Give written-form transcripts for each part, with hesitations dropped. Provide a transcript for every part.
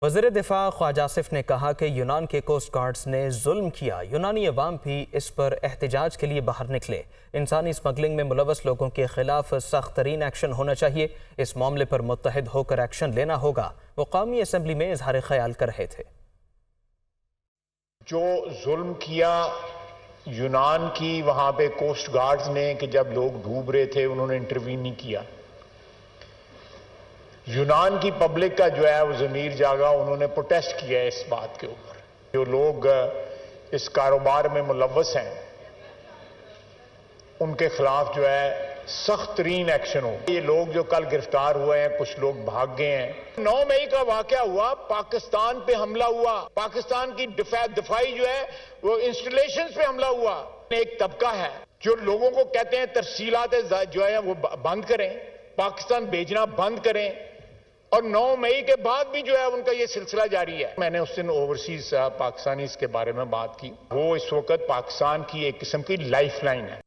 وزیر دفاع خواجہ آصف نے کہا کہ یونان کے کوسٹ گارڈز نے ظلم کیا، یونانی عوام بھی اس پر احتجاج کے لیے باہر نکلے۔ انسانی اسمگلنگ میں ملوث لوگوں کے خلاف سخت ترین ایکشن ہونا چاہیے، اس معاملے پر متحد ہو کر ایکشن لینا ہوگا۔ وہ قومی اسمبلی میں اظہار خیال کر رہے تھے۔ جو ظلم کیا یونان کی وہاں پہ کوسٹ گارڈز نے کہ جب لوگ ڈوب رہے تھے انہوں نے انٹروین نہیں کیا۔ یونان کی پبلک کا جو ہے وہ ضمیر جاگا، انہوں نے پروٹیسٹ کیا ہے اس بات کے اوپر۔ جو لوگ اس کاروبار میں ملوث ہیں ان کے خلاف جو ہے سخت ترین ایکشن ہو۔ یہ لوگ جو کل گرفتار ہوئے ہیں، کچھ لوگ بھاگ گئے ہیں۔ 9 مئی کا واقعہ ہوا، پاکستان پہ حملہ ہوا، پاکستان کی دفاعی جو ہے وہ انسٹالیشنز پہ حملہ ہوا۔ ایک طبقہ ہے جو لوگوں کو کہتے ہیں ترسیلات جو ہے وہ بند کریں، پاکستان بھیجنا بند کریں، اور 9 مئی کے بعد بھی جو ہے ان کا یہ سلسلہ جاری ہے۔ میں نے اس دن اوورسیز پاکستانیز کے بارے میں بات کی، وہ اس وقت پاکستان کی ایک قسم کی لائف لائن ہے۔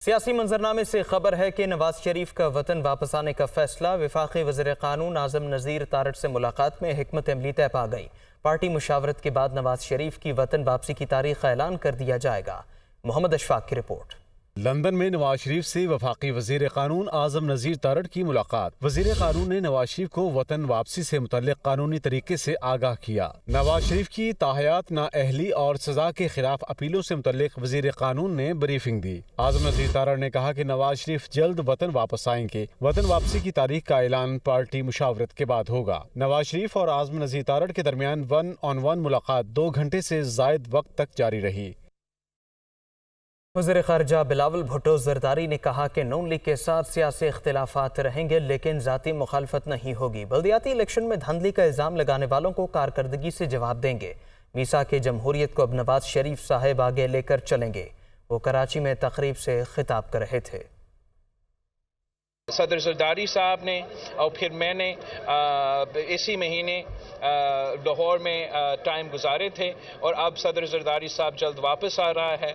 سیاسی منظرنامے سے خبر ہے کہ نواز شریف کا وطن واپس آنے کا فیصلہ، وفاقی وزیر قانون اعظم نذیر تارڑ سے ملاقات میں حکمت عملی طے پا گئی۔ پارٹی مشاورت کے بعد نواز شریف کی وطن واپسی کی تاریخ کا اعلان کر دیا جائے گا۔ محمد اشفاق کی رپورٹ۔ لندن میں نواز شریف سے وفاقی وزیر قانون اعظم نذیر تارڑ کی ملاقات۔ وزیر قانون نے نواز شریف کو وطن واپسی سے متعلق قانونی طریقے سے آگاہ کیا۔ نواز شریف کی تاحیات نااہلی اور سزا کے خلاف اپیلوں سے متعلق وزیر قانون نے بریفنگ دی۔ اعظم نذیر تارڑ نے کہا کہ نواز شریف جلد وطن واپس آئیں گے۔ وطن واپسی کی تاریخ کا اعلان پارٹی مشاورت کے بعد ہوگا۔ نواز شریف اور اعظم نذیر تارڑ کے درمیان 1 on 1 ملاقات 2 گھنٹے سے زائد وقت تک جاری رہی۔ وزیر خارجہ بلاول بھٹو زرداری نے کہا کہ نون لیگ کے ساتھ سیاسی اختلافات رہیں گے لیکن ذاتی مخالفت نہیں ہوگی۔ بلدیاتی الیکشن میں دھاندلی کا الزام لگانے والوں کو کارکردگی سے جواب دیں گے۔ میثاق جمہوریت کو اب نواز شریف صاحب آگے لے کر چلیں گے۔ وہ کراچی میں تقریب سے خطاب کر رہے تھے۔ صدر زرداری صاحب نے اور پھر میں نے اسی مہینے لاہور میں ٹائم گزارے تھے، اور اب صدر زرداری صاحب جلد واپس آ رہا ہے۔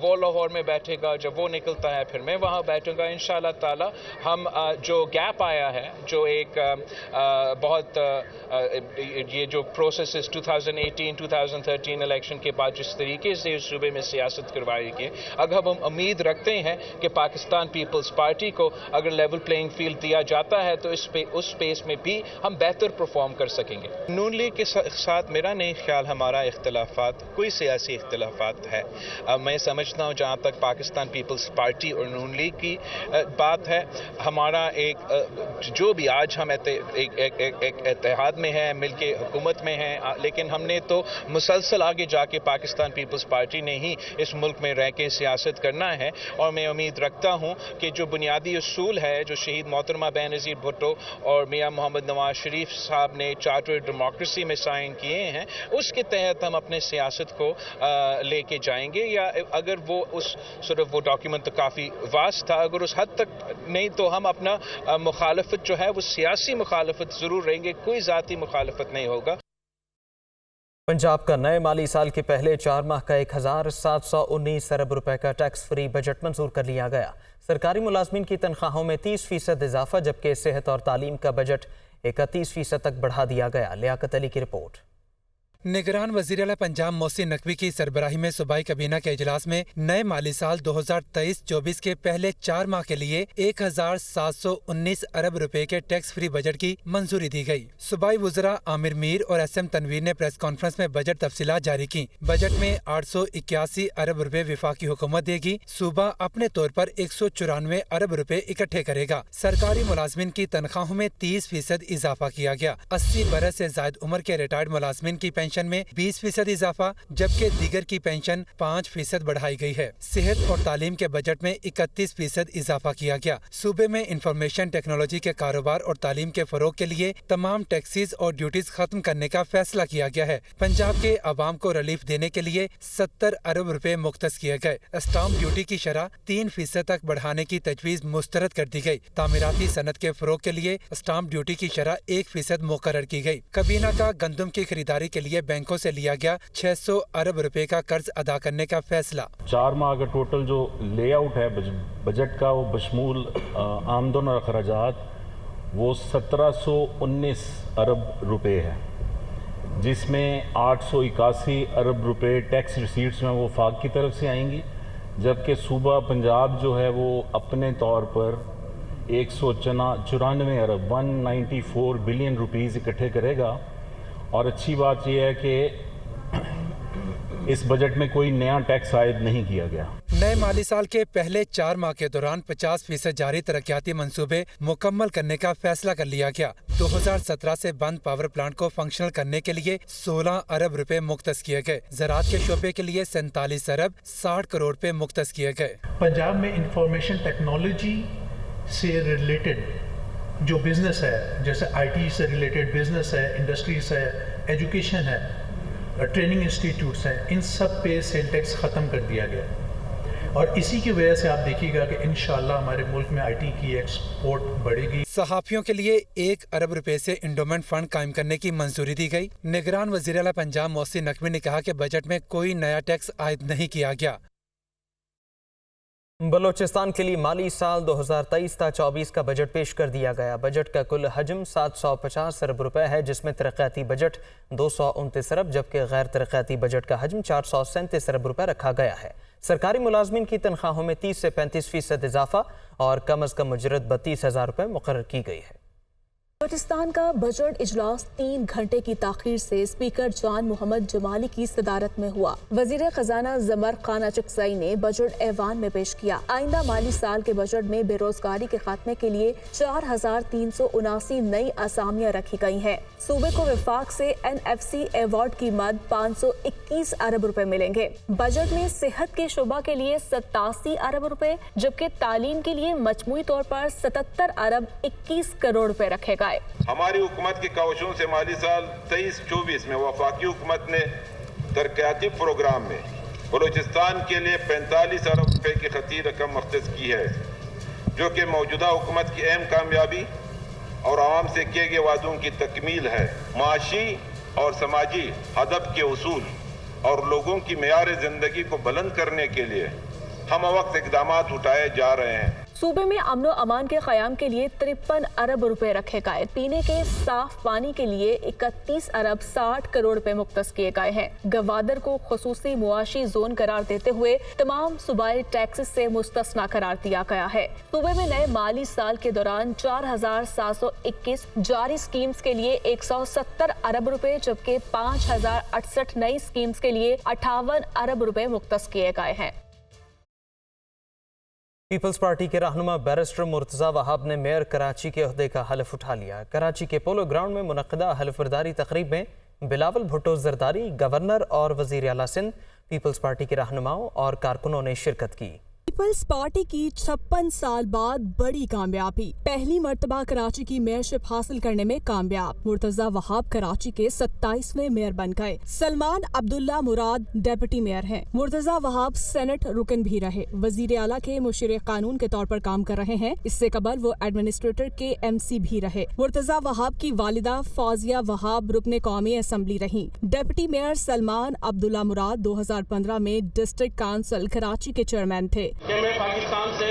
وہ لاہور میں بیٹھے گا، جب وہ نکلتا ہے پھر میں وہاں بیٹھوں گا انشاءاللہ تعالی۔ ہم جو گیپ آیا ہے، جو ایک بہت یہ جو پروسیسز 2018-2013 الیکشن کے بعد جس طریقے سے اس صوبے میں سیاست کروائی گئی، اگر ہم امید رکھتے ہیں کہ پاکستان پیپلز پارٹی کو اگر لیول پلینگ فیلڈ دیا جاتا ہے تو اس سپیس میں بھی ہم بہتر پرفارم کر سکیں گے۔ نون لیگ کے ساتھ میرا نہیں خیال ہمارا اختلافات کوئی سیاسی اختلافات ہے۔ میں سمجھتا ہوں جہاں تک پاکستان پیپلز پارٹی اور نون لیگ کی بات ہے، ہمارا ایک جو بھی آج ہم ایک اتحاد میں ہیں، مل کے حکومت میں ہیں، لیکن ہم نے تو مسلسل آگے جا کے پاکستان پیپلز پارٹی نے ہی اس ملک میں رہ کے سیاست کرنا ہے، اور میں امید رکھتا ہوں کہ جو بنیادی اصول ہے جو شہید محترمہ بے نظیر بھٹو اور میاں محمد نواز شریف صاحب نے چارٹر ڈیموکریسی میں سائن کیے ہیں، اس کے تحت ہم اپنے سیاست کو لے کے جائیں گے۔ یا اگر وہ وہ ڈاکیومنٹ تو کافی واست تھا، اگر اس حد تک نہیں تو ہم اپنا مخالفت جو ہے وہ سیاسی مخالفت ضرور رہیں گے، کوئی ذاتی مخالفت نہیں ہوگا۔ پنجاب کا نئے مالی سال کے پہلے 4 ماہ کا 1719 ارب روپے کا ٹیکس فری بجٹ منظور کر لیا گیا۔ سرکاری ملازمین کی تنخواہوں میں 30% اضافہ، جبکہ صحت اور تعلیم کا بجٹ 31% تک بڑھا دیا گیا۔ لیاقت علی کی رپورٹ۔ نگران وزیر اعلیٰ پنجاب محسن نقوی کی سربراہی میں صوبائی کابینہ کے اجلاس میں نئے مالی سال 2023-24 کے پہلے 4 ماہ کے لیے 1719 ارب روپے کے ٹیکس فری بجٹ کی منظوری دی گئی۔ صوبائی وزراء عامر میر اور ایس ایم تنویر نے پریس کانفرنس میں بجٹ تفصیلات جاری کی۔ بجٹ میں 881 ارب روپے وفاقی حکومت دے گی۔ صوبہ اپنے طور پر 194 ارب روپے اکٹھے کرے گا۔ سرکاری ملازمین کی تنخواہوں میں 30% اضافہ کیا گیا۔ 80 برس سے زائد عمر کے ریٹائرڈ ملازمین کی پینشن میں 20% اضافہ، جبکہ دیگر کی پینشن 5% بڑھائی گئی ہے۔ صحت اور تعلیم کے بجٹ میں 31% اضافہ کیا گیا۔ صوبے میں انفارمیشن ٹیکنالوجی کے کاروبار اور تعلیم کے فروغ کے لیے تمام ٹیکسز اور ڈیوٹیز ختم کرنے کا فیصلہ کیا گیا ہے۔ پنجاب کے عوام کو ریلیف دینے کے لیے 70 ارب روپے مختص کیے گئے۔ اسٹامپ ڈیوٹی کی شرح 3% تک بڑھانے کی تجویز مسترد کر دی گئی۔ تعمیراتی صنعت کے فروغ کے لیے اسٹامپ ڈیوٹی کی شرح 1% مقرر کی گئی۔ کابینہ کا گندم کی خریداری کے لیے بینکوں سے لیا گیا 600 ارب روپے کا قرض ادا کرنے کا فیصلہ۔ 4 ماہ کا ٹوٹل جو لے آؤٹ ہے بجٹ کا، وہ بشمول آمدن اور اخراجات وہ 1719 ارب روپے ہے، جس میں 881 ارب روپے ٹیکس ریسیٹس میں وفاق کی طرف سے آئیں گی، جبکہ صوبہ پنجاب جو ہے وہ اپنے طور پر 194 ارب 194 بلین روپیز اکٹھے کرے گا۔ اور اچھی بات یہ ہے کہ اس بجٹ میں کوئی نیا ٹیکس عائد نہیں کیا گیا۔ نئے مالی سال کے پہلے 4 ماہ کے دوران 50% جاری ترقیاتی منصوبے مکمل کرنے کا فیصلہ کر لیا گیا۔ 2017 سے بند پاور پلانٹ کو فنکشنل کرنے کے لیے 16 ارب روپے مختص کیے گئے۔ زراعت کے شعبے کے لیے 47 ارب 60 کروڑ روپے مختص کیے گئے۔ پنجاب میں انفارمیشن ٹیکنالوجی سے ریلیٹڈ جو بزنس ہے، جیسے آئی ٹی سے ریلیٹڈ بزنس ہے، انڈسٹریز ہے، ایجوکیشن ہے، ٹریننگ انسٹیٹیوٹس ہیں، ان سب پہ سیل ٹیکس ختم کر دیا گیا، اور اسی کی وجہ سے آپ دیکھیے گا کہ انشاءاللہ ہمارے ملک میں آئی ٹی کی ایکسپورٹ بڑھے گی۔ صحافیوں کے لیے 1 ارب روپے سے انڈومنٹ فنڈ قائم کرنے کی منظوری دی گئی۔ نگران وزیر اعلیٰ پنجاب محسن نقوی نے کہا کہ بجٹ میں کوئی نیا ٹیکس عائد نہیں کیا گیا۔ بلوچستان کے لیے مالی سال 2023-24 کا بجٹ پیش کر دیا گیا۔ بجٹ کا کل حجم 750 ارب روپے ہے، جس میں ترقیاتی بجٹ 229 ارب جبکہ غیر ترقیاتی بجٹ کا حجم 437 ارب روپے رکھا گیا ہے۔ سرکاری ملازمین کی تنخواہوں میں 30 سے 35% اضافہ اور کم از کم اجرت 32,000 روپے مقرر کی گئی ہے۔ بلوچستان کا بجٹ اجلاس 3 گھنٹے کی تاخیر سے اسپیکر جان محمد جمالی کی صدارت میں ہوا۔ وزیر خزانہ زمر خان اچکزئی نے بجٹ ایوان میں پیش کیا۔ آئندہ مالی سال کے بجٹ میں بے روزگاری کے خاتمے کے لیے 4379 نئی اسامیاں رکھی گئی ہیں۔ صوبے کو وفاق سے NFC ایوارڈ کی مد 521 ارب روپے ملیں گے۔ بجٹ میں صحت کے شعبہ کے لیے 87 ارب روپے جبکہ تعلیم کے لیے مجموعی طور پر 77 ارب 21 کروڑ روپے رکھے گئے۔ ہماری حکومت کی کوششوں سے مالی سال 23-24 میں وفاقی حکومت نے ترقیاتی پروگرام میں بلوچستان کے لیے 45 ارب روپے کی خطی رقم مختص کی ہے، جو کہ موجودہ حکومت کی اہم کامیابی اور عوام سے کیے گئے وعدوں کی تکمیل ہے۔ معاشی اور سماجی ہدف کے اصول اور لوگوں کی معیار زندگی کو بلند کرنے کے لیے ہم وقت اقدامات اٹھائے جا رہے ہیں۔ صوبے میں امن و امان کے قیام کے لیے 53 ارب روپے رکھے گئے۔ پینے کے صاف پانی کے لیے 31 ارب 60 کروڑ روپے مختص کیے گئے ہیں۔ گوادر کو خصوصی معاشی زون قرار دیتے ہوئے تمام صوبائی ٹیکسز سے مستثنا قرار دیا گیا ہے۔ صوبے میں نئے مالی سال کے دوران 4721 جاری سکیمز کے لیے 170 ارب روپے جبکہ 5068 نئی سکیمز کے لیے 58 ارب روپے مختص کیے گئے ہیں۔ پیپلز پارٹی کے رہنما بیرسٹر مرتضیٰ وہاب نے میئر کراچی کے عہدے کا حلف اٹھا لیا۔ کراچی کے پولو گراؤنڈ میں منعقدہ حلف برداری تقریب میں بلاول بھٹو زرداری، گورنر اور وزیر اعلیٰ سندھ، پیپلز پارٹی کے رہنماؤں اور کارکنوں نے شرکت کی۔ پیپلز پارٹی کی 56 سال بعد بڑی کامیابی، پہلی مرتبہ کراچی کی میئرشپ حاصل کرنے میں کامیاب۔ مرتضیٰ وہاب کراچی کے 27ویں میئر بن گئے۔ سلمان عبداللہ مراد ڈیپٹی میئر ہیں۔ مرتضیٰ وہاب سینٹ رکن بھی رہے۔ وزیر اعلیٰ کے مشیر قانون کے طور پر کام کر رہے ہیں۔ اس سے قبل وہ ایڈمنسٹریٹر کے MC بھی رہے۔ مرتضیٰ وہاب کی والدہ فوزیہ وہاب رکن قومی اسمبلی رہیں۔ ڈیپٹی میئر سلمان عبداللہ مراد 2015 میں ڈسٹرکٹ کونسل کراچی کے چیئرمین تھے۔ کہ میں پاکستان سے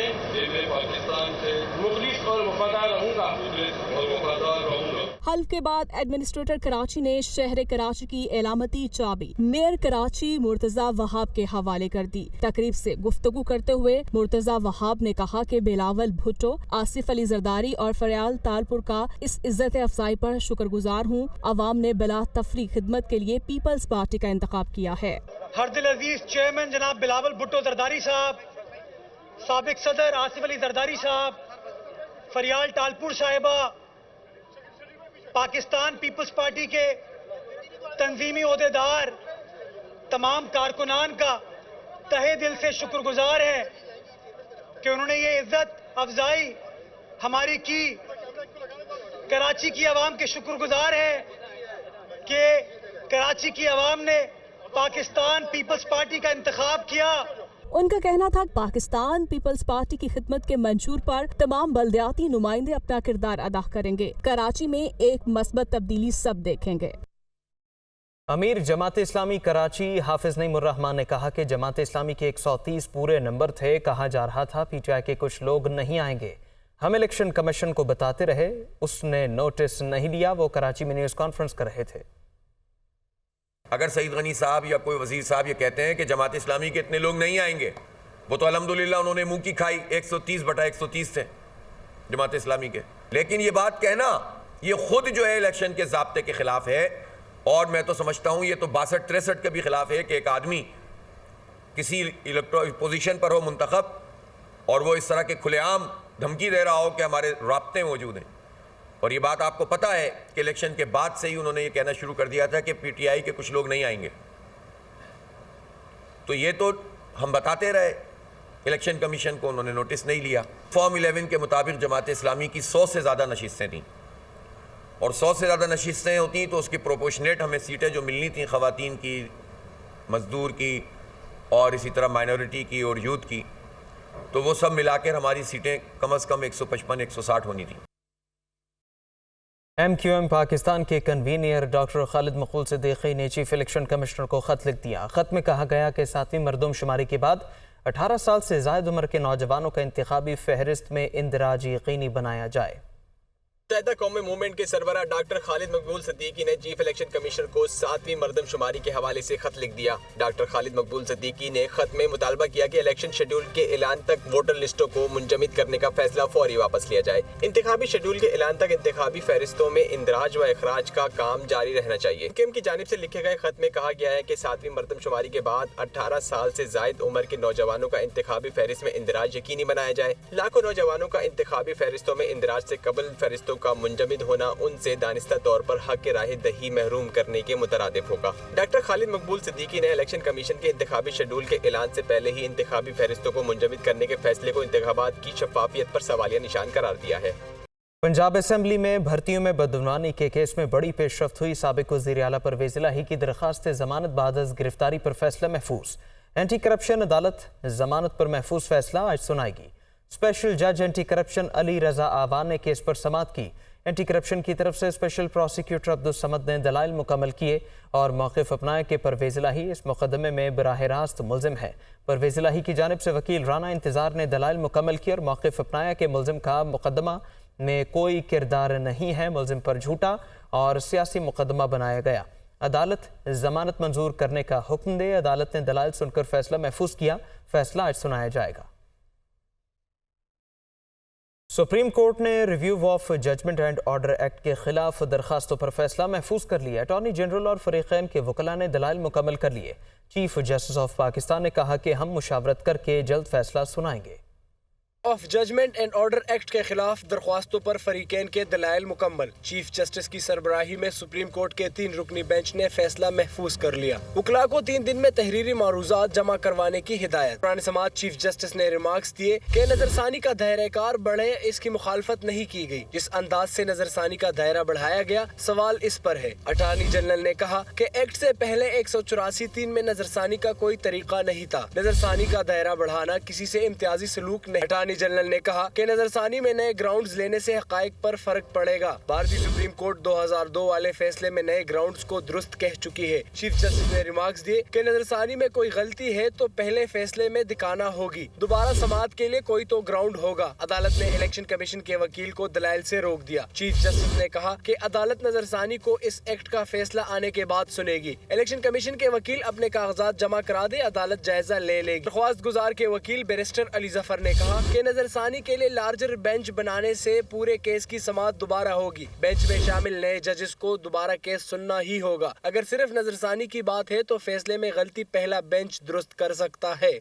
مخلص اور وفادار رہوں گا۔ حلف کے بعد ایڈمنسٹریٹر کراچی نے شہر کراچی کی علامتی چابی میئر کراچی مرتضیٰ وہاب کے حوالے کر دی۔ تقریب سے گفتگو کرتے ہوئے مرتضیٰ وہاب نے کہا کہ بلاول بھٹو، آصف علی زرداری اور فریال تالپور کا اس عزت افزائی پر شکر گزار ہوں۔ عوام نے بلا تفریق خدمت کے لیے پیپلز پارٹی کا انتخاب کیا ہے۔ ہردل عزیز چیئرمین جناب بلاول بھٹو زرداری صاحب، سابق صدر آصف علی زرداری صاحب، فریال تالپور صاحبہ، پاکستان پیپلز پارٹی کے تنظیمی عہدیدار، تمام کارکنان کا تہہ دل سے شکر گزار ہیں کہ انہوں نے یہ عزت افزائی ہماری کی۔ کراچی کی عوام کے شکر گزار ہیں کہ کراچی کی عوام نے پاکستان پیپلز پارٹی کا انتخاب کیا۔ ان کا کہنا تھا پاکستان پیپلز پارٹی کی خدمت کے منشور پر تمام بلدیاتی نمائندے اپنا کردار ادا کریں گے۔ کراچی میں ایک مثبت تبدیلی سب دیکھیں گے۔ امیر جماعت اسلامی کراچی حافظ نعیم الرحمان نے کہا کہ جماعت اسلامی کے 130 پورے نمبر تھے۔ کہا جا رہا تھا PTI کے کچھ لوگ نہیں آئیں گے۔ ہم الیکشن کمیشن کو بتاتے رہے، اس نے نوٹس نہیں لیا۔ وہ کراچی میں نیوز کانفرنس کر رہے تھے۔ اگر سعید غنی صاحب یا کوئی وزیر صاحب یہ کہتے ہیں کہ جماعت اسلامی کے اتنے لوگ نہیں آئیں گے، وہ تو الحمدللہ انہوں نے منہ کی کھائی، 130/130 تھے جماعت اسلامی کے۔ لیکن یہ بات کہنا یہ خود جو ہے الیکشن کے ضابطے کے خلاف ہے، اور میں تو سمجھتا ہوں یہ تو 62-63 کے بھی خلاف ہے کہ ایک آدمی کسی الیکٹرل پوزیشن پر ہو منتخب اور وہ اس طرح کے کھلے عام دھمکی دے رہا ہو کہ ہمارے رابطے موجود ہیں۔ اور یہ بات آپ کو پتہ ہے کہ الیکشن کے بعد سے ہی انہوں نے یہ کہنا شروع کر دیا تھا کہ پی ٹی آئی کے کچھ لوگ نہیں آئیں گے۔ تو یہ تو ہم بتاتے رہے، الیکشن کمیشن کو انہوں نے نوٹس نہیں لیا۔ فارم 11 کے مطابق جماعت اسلامی کی 100 سے زیادہ نشستیں تھیں، اور 100 سے زیادہ نشستیں ہوتی تو اس کی پروپورشنیٹ ہمیں سیٹیں جو ملنی تھیں خواتین کی، مزدور کی، اور اسی طرح مائنورٹی کی اور یوتھ کی، تو وہ سب ملا کر ہماری سیٹیں کم از کم 155-160 ہونی تھیں۔ ایم کیو ایم پاکستان کے کنوینر ڈاکٹر خالد مقبول صدیقی نے چیف الیکشن کمشنر کو خط لکھ دیا۔ خط میں کہا گیا کہ 7ویں مردم شماری کے بعد 18 سال سے زائد عمر کے نوجوانوں کا انتخابی فہرست میں اندراج یقینی بنایا جائے۔ متحدہ قومی موومنٹ کے سربراہ ڈاکٹر خالد مقبول صدیقی نے چیف الیکشن کمیشنر کو 7ویں مردم شماری کے حوالے سے خط لکھ دیا۔ ڈاکٹر خالد مقبول صدیقی نے خط میں مطالبہ کیا کہ الیکشن شیڈول کے اعلان تک ووٹر لسٹوں کو منجمد کرنے کا فیصلہ فوری واپس لیا جائے۔ انتخابی شیڈول کے اعلان تک انتخابی فہرستوں میں اندراج و اخراج کا کام جاری رہنا چاہیے۔ حکم کی جانب سے لکھے گئے خط میں کہا گیا ہے کہ 7ویں مردم شماری کے بعد 18 سال سے زائد عمر کے نوجوانوں کا انتخابی فہرست میں اندراج یقینی بنایا جائے۔ لاکھوں نوجوانوں کا انتخابی فہرستوں میں اندراج سے قبل فہرستوں کا منجمد ہونا ان سے دانستہ طور پر حق راہ دہی محروم کرنے کے مترادف ہوگا۔ ڈاکٹر خالد مقبول صدیقی نے الیکشن کمیشن کے انتخابی شیڈول کے اعلان سے پہلے ہی انتخابی فہرستوں کو منجمد کرنے کے فیصلے کو انتخابات کی شفافیت پر سوالیہ نشان قرار دیا ہے۔ پنجاب اسمبلی میں بھرتیوں میں بدعنوانی کے کیس میں بڑی پیش رفت ہوئی۔ سابق وزیر اعلیٰ پرویز الہی کی درخواست ضمانت بعد از گرفتاری پر فیصلہ محفوظ۔ اینٹی کرپشن عدالت ضمانت پر محفوظ فیصلہ آج سنائے گی۔ اسپیشل جج اینٹی کرپشن علی رضا آوان نے کیس پر سماعت کی۔ اینٹی کرپشن کی طرف سے اسپیشل پروسیکیوٹر عبدالصمد نے دلائل مکمل کیے اور موقف اپنایا کہ پرویز الہی اس مقدمے میں براہ راست ملزم ہے۔ پرویز الہی کی جانب سے وکیل رانا انتظار نے دلائل مکمل کیے اور موقف اپنایا کہ ملزم کا مقدمہ میں کوئی کردار نہیں ہے، ملزم پر جھوٹا اور سیاسی مقدمہ بنایا گیا۔ عدالت ضمانت منظور کرنے کا حکم دے۔ عدالت نے دلائل سن کر فیصلہ محفوظ کیا۔ فیصلہ آج سنایا جائے گا۔ سپریم کورٹ نے review of judgment and order act کے خلاف درخواستوں پر فیصلہ محفوظ کر لیا۔ اٹارنی جنرل اور فریقین کے وکلاء نے دلائل مکمل کر لیے۔ چیف جسٹس آف پاکستان نے کہا کہ ہم مشاورت کر کے جلد فیصلہ سنائیں گے۔ Of judgment and order act کے خلاف درخواستوں پر فریقین کے دلائل مکمل۔ چیف جسٹس کی سربراہی میں سپریم کورٹ کے 3 رکنی بینچ نے فیصلہ محفوظ کر لیا۔ وکلاء کو 3 دن میں تحریری معروضات جمع کروانے کی ہدایت۔ قرآن سماعت چیف جسٹس نے ریمارکس دیے کہ نظر ثانی کا دائرہ کار بڑھے، اس کی مخالفت نہیں کی گئی۔ جس انداز سے نظر ثانی کا دائرہ بڑھایا گیا، سوال اس پر ہے۔ اٹارنی جنرل نے کہا کہ ایکٹ سے پہلے 184(3) میں نظر ثانی کا کوئی طریقہ نہیں تھا۔ نظر ثانی کا دائرہ بڑھانا کسی سے امتیازی سلوک نہیں۔ اٹارنی جنرل نے کہا کہ نظر ثانی میں نئے گراؤنڈز لینے سے حقائق پر فرق پڑے گا۔ بھارتی سپریم کورٹ 2002 والے فیصلے میں نئے گراؤنڈز کو درست کہہ چکی ہے۔ چیف جسٹس نے ریمارکس دیے کہ نظر ثانی میں کوئی غلطی ہے تو پہلے فیصلے میں دکھانا ہوگی، دوبارہ سماعت کے لیے کوئی تو گراؤنڈ ہوگا۔ عدالت نے الیکشن کمیشن کے وکیل کو دلائل سے روک دیا۔ چیف جسٹس نے کہا کہ عدالت نظر ثانی کو اس ایکٹ کا فیصلہ آنے کے بعد سنے گی۔ الیکشن کمیشن کے وکیل اپنے کاغذات جمع کرا دے، عدالت جائزہ لے لے گی۔ درخواست گزار کے وکیل بیرسٹر علی ظفر نے کہا کہ نظر ثانی کے لیے لارجر بینچ بنانے سے پورے کیس کی سماعت دوبارہ ہوگی۔ بینچ میں شامل نئے ججز کو دوبارہ کیس سننا ہی ہوگا۔ اگر صرف نظر ثانی کی بات ہے تو فیصلے میں غلطی پہلا بینچ درست کر سکتا ہے۔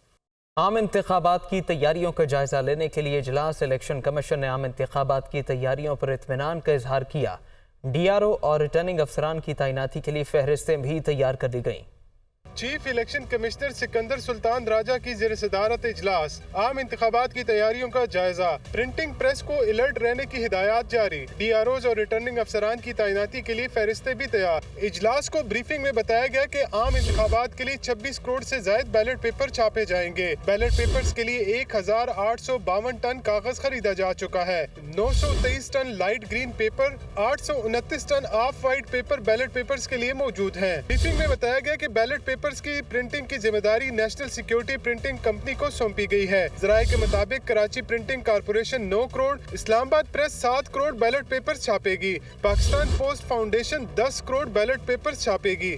عام انتخابات کی تیاریوں کا جائزہ لینے کے لیے اجلاس۔ الیکشن کمیشن نے عام انتخابات کی تیاریوں پر اطمینان کا اظہار کیا۔ ڈی آر او اور ریٹرننگ افسران کی تعیناتی کے لیے فہرستیں بھی تیار کر لی گئیں۔ چیف الیکشن کمشنر سکندر سلطان راجہ کی زیر صدارت اجلاس۔ عام انتخابات کی تیاریوں کا جائزہ۔ پرنٹنگ پریس کو الرٹ رہنے کی ہدایات جاری۔ ڈی آر اوز اور ریٹرننگ افسران کی تعیناتی کے لیے فہرستیں بھی تیار۔ اجلاس کو بریفنگ میں بتایا گیا کہ عام انتخابات کے لیے 26 کروڑ سے زائد بیلٹ پیپر چھاپے جائیں گے۔ بیلٹ پیپرز کے لیے 1852 ٹن کاغذ خریدا جا چکا ہے۔ 923 ton light green paper, 829 ton off white paper ballot papers کے لیے موجود ہیں۔ بریفنگ میں بتایا گیا کہ بیلٹ پیپر پیپرز کی پرنٹنگ کی ذمہ داری نیشنل سیکیورٹی پرنٹنگ کمپنی کو سونپی گئی ہے۔ ذرائع کے مطابق کراچی پرنٹنگ کارپوریشن 9 کروڑ، اسلام آباد پریس 7 کروڑ بیلٹ پیپرز چھاپے گی، Pakistan post foundation 10 crore ballot papers چھاپے گی۔